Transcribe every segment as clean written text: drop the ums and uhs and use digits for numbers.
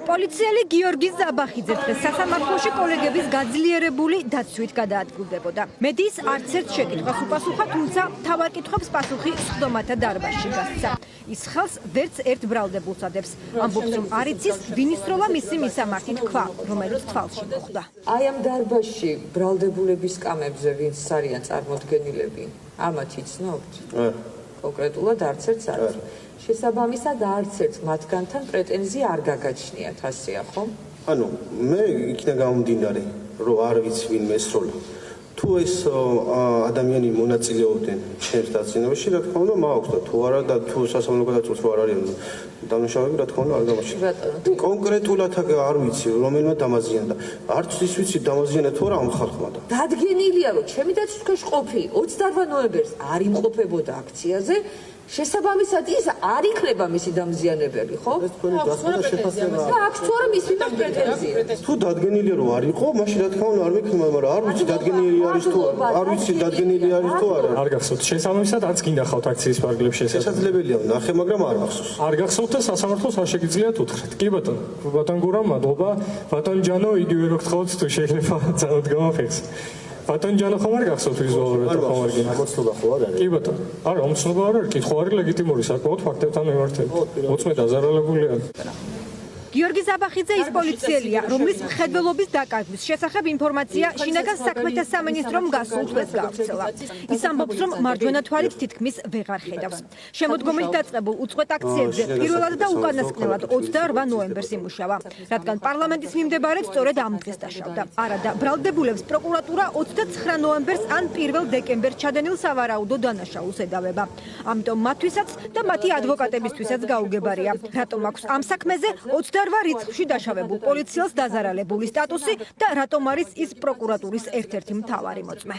პოლიციელი გიორგი ზაბახიძე დღეს სასამართლოში კოლეგების გაძლიერებული დაცვით გადაადგილდებოდა. მედიის არც ერთ შეკითხვას უპასუხა, თუმცა მთავარ კითხვებს პასუხი სხდომათა დარბაზში გასცა. ის ხელს ვერც ერთ ბრალდებულს ადებს. ამბობს, რომ არ იცის, ვინის როლა მისი მისამართი თქვა, რომელიც თვალში მოხვდა. აი ამ დარბაზში ბრალდებულების კამებზე ვინც არიან წარმოდგენილები, ამათ იცნობთ? კონკრეტულად არც ერთს არ იცნობ. შესაბამისად არც ერთ მათგანთან პრეტენზია არ გაგაჩნიათ, ასეა ხო? ანუ მე იქნა გამომდინარე, რომ არ ვიცი ვინ მესროლა. თუ ეს ადამიანი მონაწილეობდნენ ჩემს დაცინებაში, რა თქმა უნდა, მაქვს და თუ არა და თუ სასამართლო გადაწყვეტს რომ არ არიან დამნაშავეები, რა თქმა უნდა, არ გამორჩება. კონკრეტულად არ ვიცი, რომელმა დამაზიანდა. არც ის ვიცი დამაზიანა თუ არა ამ ხალხმა და. დადგენილია, რომ ჩემი დაცვის ქვეშ ყოფილი 28 ნოემბერს არ იმყოფებოდა აქციაზე. შესაბამისად ის არ იქნება მისი დამზიანებელი, ხო? ეს თქვენი დასკვნა შეფასება. და აქვს თუ არა მის მიმართ პრეტენზია? თუ დადგენილია რომ არ იყო, მაშინ რა თქმა უნდა არ მექნება, მაგრამ არ ვიცი დადგენილი არის თუ არა. არ ვიცი დადგენილი არის თუ არა. არ გახსოვთ, შესაბამისად არც გინდახავთ აქციის ფარგლებში შესაძლებელია ნახე, მაგრამ არ მახსოვს. არ გახსოვთ და სასამართლოს არ შეგიძლიათ უთხრეთ. კი ბატონო, ბატონ გურამ, მადლობა. ბატონ ჯანო, იგივე რო გთხოვთ, თუ შეიძლება ძალად გამაფიქს. ბატონ ჯანო ხომ არ გახსოვთ ვიზუალურად ხომ არ გინახავთ? მოცნობა ხო არ არის? კი ბატონო. არა, ომცნობა არ არის, კითხვა არის ლეგიტიმური, საკმაოდ ფაქტებთან მიმართებით. მოწმე დაზარალებულია. გიორგი ზაბახიძე ის პოლიციელია, რომლის მხედველობის დაკარგვის შესახებ ინფორმაცია შინაგან საქმეთა სამინისტრომ გასულ თვეს გაავრცელა. ის ამბობს, რომ მარჯვენა თვალით თითქმის ვეღარ ხედავს. შემოდგომით დაწყებულ უწყვეტ აქციებზე პირველად და უკანასკნელად 28 ნოემბერს იმუშავა, რადგან პარლამენტის მიმდებარედ სწორედ ამ დღეს დაშავდა. არადა ბრალდებულებს პროკურატურა 29 ნოემბერს ან 1 დეკემბერს ჩადენილ სავარაუდო დანაშაულს ედავება. ამიტომ მათთვისაც და მათი ადვოკატებისთვისაც გაუგებარია, რატომ აქვს ამ საქმეზე 28 რიცხვში დაშავებულ პოლიციელს დაზარალებული სტატუსი და რატომ არის ის პროკურატურის ერთ-ერთი მთავარი მოწმე.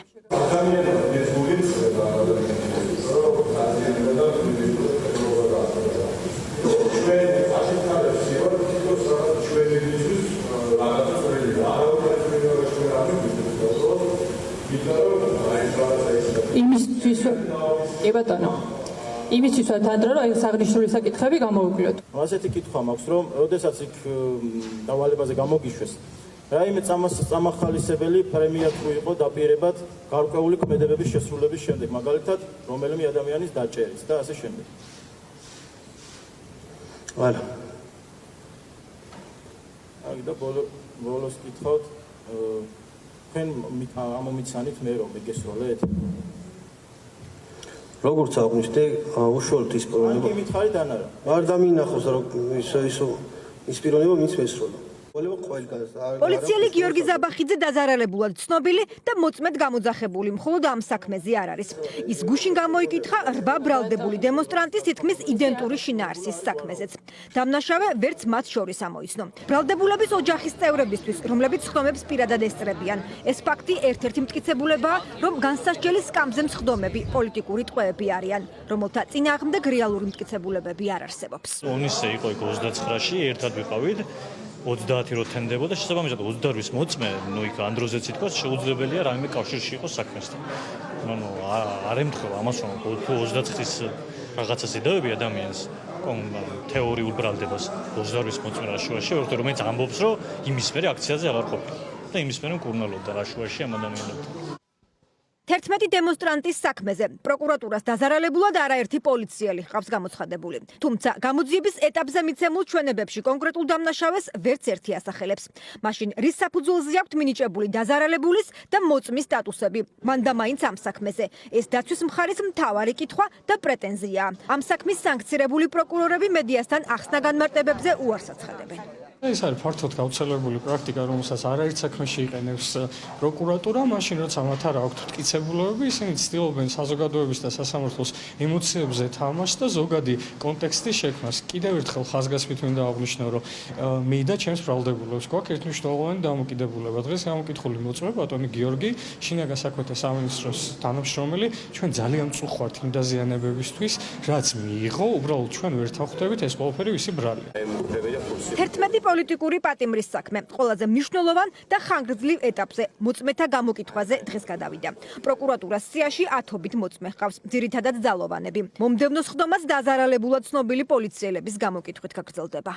იმისთვის კი ბატონო იმისთვის ვთანადრო რომ საღნიშნული საკითხები გამოვიკვლიოთ. ასეთი კითხვა მაქვს, რომ როდესაც იქ დავალებაზე გამოგიშვეს, რაიმე წამახალისებელი პრემია თუ იყო დაპირებად გარკვეული ქმედებების შესრულების შემდეგ, მაგალითად, რომელიმე ადამიანის დაჭერის და ასე შემდეგ. არა. აი და ბოლოს კითხავთ, თქვენ ამომიცანით მე რომ მიგესროლეთ? როგორც აღნიშნე, უშუალოდ ის პრობლემა. კი მითხარით ან არა? არ დამინახოს რომ ის პიროვნება მის მესროლა. პოლიციელი გიორგი ზაბახიძე დაზარალებულად ცნობილი და მოწმედ გამოძახებული მხოლოდ ამ საქმეზე არ არის. ის გუშინ გამოიკითხა 8 ბრალდებული დემონსტრანტის თითქმის იდენტური შინაარსის საქმეზეც. დამნაშავე ვერც მათ შორის ამოიცნო. ბრალდებულების ოჯახის წევრებისთვის, რომლებიც ხდომებს პირადად ესწრებიან, ეს ფაქტი ერთ-ერთი მტკიცებულებაა, რომ განსასჯელი სკამზე მსხდომები პოლიტიკური ტყვეები არიან, რომელთა წინააღმდეგ რეალური მტკიცებულებები არ არსებობს. ონისე იყო 29-ში, ერთად ვიყავით. 30 რო თენდებოდა, შესაბამისად 28-ის მოწმე, ნუ იქ ანდროზეც ითქვას, შეუძლებელია რაიმე კავშირში იყოს საქმესთან. ანუ არ ემთხვევა ამას, რომ თუ 29-ის რაღაცას ედავები ადამიანს, თეორიულ ბრალდებას 28-ის მოწმე რაშუაში, რომელიც ამბობს, რომ იმის მერე აქციაზე აღარ ყოფილა და იმის მერე მკურნალობდა რაშუაში ამ ადამიანებთან. 11 დემონსტრანტის საქმეზე პროკურატურას დაზარალებულად არაერთი პოლიციელი ჰყავს გამოცხადებული. თუმცა გამოძიების ეტაპზე მიცემულ ჩვენებებში კონკრეტულ დამნაშავეს ვერც ერთი ასახელებს. მაშინ რის საფუძველზე აქვთ მინიჭებული დაზარალებულის და მოწმის სტატუსები. მან და მაინც ამ საქმეზე. ეს დაცვის მხარის მთავარი კითხვა და პრეტენზიაა. ამ საქმის სანქცირებული პროკურორები მედიასთან ახსნა განმარტებებზე უარს აცხადებენ. ეს არის ფართოდ გავრცელებული პრაქტიკა, რომელსაც არაერთ საქმეში იყენებს პროკურატურა, მაშინ როცა მათ არ აქვთ მტკიცებულებები, ისინი ცდილობენ საზოგადოების და სასამართლოს ემოციებზე თამაშს და ზოგადი კონტექსტის შექმნას. კიდევ ერთხელ ხაზგასმით მინდა აღვნიშნო, რომ მე და ჩემს ბრალდებულებს გვაქვს ერთმნიშვნელოვანი დამოკიდებულება. დღეს გამოკითხული მოწმე ბატონი გიორგი, შინაგან საქმეთა სამინისტროს თანამშრომელი, ჩვენ ძალიან მწუხვართ იმ დაზიანებებისთვის, რაც მიიღო, უბრალოდ ჩვენ ვერ თავხვდებით ეს ყველაფერი ვისი ბრალია. 11 პოლიტიკური პატიმრის საქმე ყველაზე მნიშვნელოვან და ხანგრძლივ ეტაპზე მოწმეთა გამოკითხვაზე დღეს გადავიდა. პროკურატურას სიაში 10-ობით მოწმე ჰყავს, ძირითადად ძალოვანები. მომდევნო სხდომაც დაზარალებულად ცნობილი პოლიციელების გამოკითხვით გაგრძელდება.